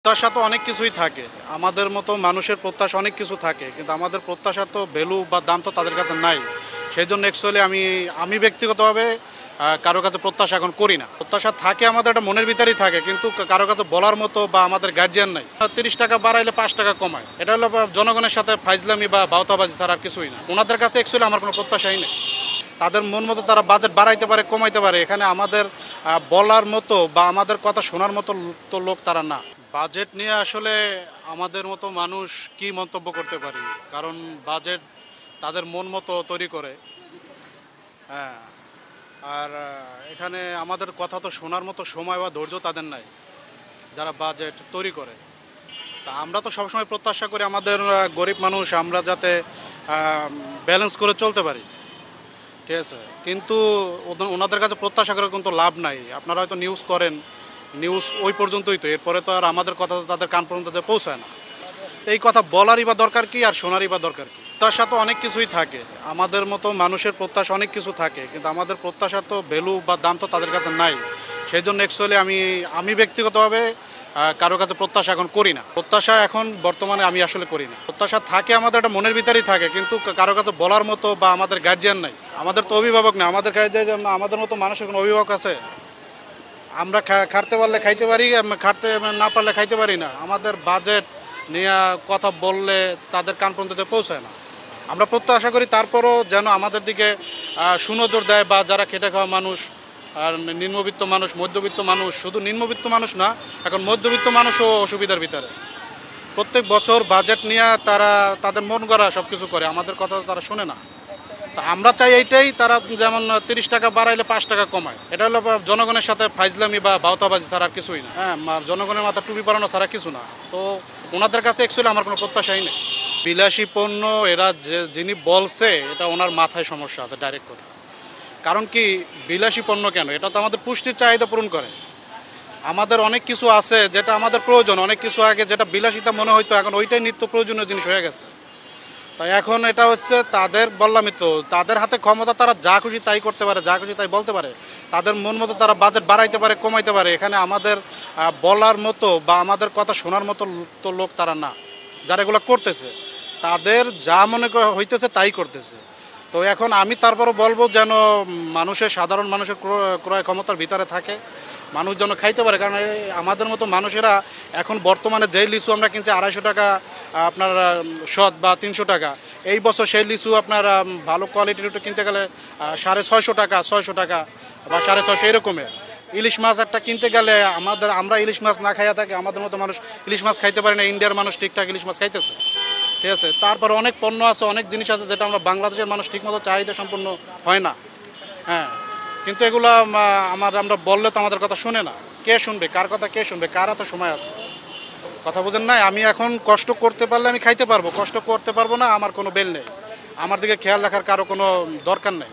প্রত্যাশা তো অনেক কিছুই থাকে। আমাদের মতো মানুষের প্রত্যাশা অনেক কিছু থাকে। কিন্তু আমাদের প্রত্যাশার তো ভ্যালু বা দাম তো তাদের কাছে নাই। সেজন্য অ্যাকচুয়ালি আমি ব্যক্তিগতভাবে কারো কাছে প্রত্যাশা এখন করি না। প্রত্যাশা থাকে আমাদের একটা মনের ভিতরেই থাকে। কিন্তু কারো কাছে বলার মতো বা আমাদের গার্জিয়ান নাই। ৳৩০ বাড়াইলে ৳৫ কমায়। এটা হলো জনগণের সাথে ফাইজলামি বা ভাওতাবাজি ছাড়া আর কিছুই না। উনাদের কাছে অ্যাকচুয়ালি আমার কোনো প্রত্যাশাই নেই। তাদের মন মতো তারা বাজেট বাড়াইতে পারে, কমাইতে পারে। এখানে আমাদের বলার মতো বা আমাদের কথা শোনার মতো তো লোক তারা না। বাজেট নিয়ে আসলে আমাদের মতো মানুষ কি মন্তব্য করতে পারি, কারণ বাজেট তাদের মন মতো তৈরি করে। হ্যাঁ, আর এখানে আমাদের কথা তো শোনার মতো সময় বা ধৈর্য তাদের নাই, যারা বাজেট তৈরি করে। তা আমরা তো সবসময় প্রত্যাশা করি আমাদের গরিব মানুষ আমরা যাতে ব্যালেন্স করে চলতে পারি, ঠিক আছে। কিন্তু ওনাদের কাছে প্রত্যাশা করে কিন্তু লাভ নাই। আপনারা হয়তো নিউজ করেন, নিউজ ওই পর্যন্তই, তো এরপরে তো আর আমাদের কথা তো তাদের কান পর্যন্ত যে পৌঁছায় না। এই কথা বলারই বা দরকার কি আর শোনারই বা দরকার কি? প্রত্যাশা তো অনেক কিছুই থাকে। আমাদের মতো মানুষের প্রত্যাশা অনেক কিছু থাকে। কিন্তু আমাদের প্রত্যাশার তো ভ্যালু বা দাম তো তাদের কাছে নাই। সেই জন্য অ্যাকচুয়ালি আমি ব্যক্তিগতভাবে কারো কাছে প্রত্যাশা এখন করি না। প্রত্যাশা এখন বর্তমানে আমি আসলে করি না। প্রত্যাশা থাকে আমাদের একটা মনের ভিতরেই থাকে। কিন্তু কারো কাছে বলার মতো বা আমাদের গার্জিয়ান নাই। আমাদের তো অভিভাবক না। আমাদের আমাদের মতো মানুষের কোনো অভিভাবক আছে? আমরা খাটতে পারলে খাইতে পারি, খাটতে না পারলে খাইতে পারি না। আমাদের বাজেট নিয়ে কথা বললে তাদের কান পর্যন্ত পৌঁছায় না। আমরা প্রত্যাশা করি তারপরও যেন আমাদের দিকে সুনজর দেয়, বা যারা খেটে খাওয়া মানুষ আর নিম্নবিত্ত মানুষ, মধ্যবিত্ত মানুষ, শুধু নিম্নবিত্ত মানুষ না, এখন মধ্যবিত্ত মানুষও অসুবিধার ভিতরে। প্রত্যেক বছর বাজেট নিয়ে তারা তাদের মন গড়া সব কিছু করে, আমাদের কথা তারা শোনে না। তা আমরা চাই এইটাই, তারা যেমন ৳৩০ বাড়াইলে ৳৫ কমায়। এটা হলো জনগণের সাথে ফাইজলামি বা ভাওতাবাজি ছাড়া আর কিছুই না। হ্যাঁ, জনগণের মাথা টুপি পরানো ছাড়া কিছু না। তো ওনাদের কাছে অ্যাকচুয়ালি আমার কোনো প্রত্যাশাই নেই। বিলাসী পণ্য এরা যিনি বলছে, এটা ওনার মাথায় সমস্যা আছে, ডাইরেক্ট কথা। কারণ কি, বিলাসী পণ্য কেন? এটা তো আমাদের পুষ্টির চাহিদা পূরণ করে। আমাদের অনেক কিছু আছে যেটা আমাদের প্রয়োজন, অনেক কিছু আগে যেটা বিলাসিতা মনে হইতো, এখন ওইটাই নিত্য প্রয়োজনীয় জিনিস হয়ে গেছে। তাই এখন এটা হচ্ছে তাদের, বললামই তো, তাদের হাতে ক্ষমতা, তারা যা খুশি তাই করতে পারে, যা খুশি তাই বলতে পারে। তাদের মন মতো তারা বাজেট বাড়াইতে পারে, কমাইতে পারে। এখানে আমাদের বলার মতো বা আমাদের কথা শোনার মতো তো লোক তারা না, যারা এগুলো করতেছে। তাদের যা মনে হইতেছে তাই করতেছে। তো এখন আমি তারপরও বলবো যেন মানুষের, সাধারণ মানুষের ক্রয় ক্ষমতার ভিতরে থাকে, মানুষ যেন খাইতে পারে। কারণ আমাদের মতো মানুষেরা এখন বর্তমানে যেই লিচু আমরা কিনছি ৳250 আপনার শত বা ৳300, এই বছর সেই লিচু আপনার ভালো কোয়ালিটির একটু কিনতে গেলে ৳650, ৳600 বা ৳650 এরকমের। ইলিশ মাছ একটা কিনতে গেলে আমরা ইলিশ মাছ না খাইয়া থাকি, আমাদের মতো মানুষ ইলিশ মাছ খাইতে পারে না। ইন্ডিয়ার মানুষ ঠিকঠাক ইলিশ মাছ খাইতেছে, ঠিক আছে। তারপরে অনেক পণ্য আছে, অনেক জিনিস আছে যেটা আমরা বাংলাদেশের মানুষ ঠিকমতো চাহিদা সম্পন্ন হয় না। হ্যাঁ, কিন্তু এগুলা আমরা বললে তো আমাদের কথা শুনে না। কে শুনবে? কার কথা কে শুনবে? কার এত সময় আছে? কথা বুঝেন নাই? আমি এখন কষ্ট করতে পারলে আমি খাইতে পারবো, কষ্ট করতে পারবো না, আমার কোনো বেল নেই। আমার দিকে খেয়াল রাখার কারো কোনো দরকার নেই।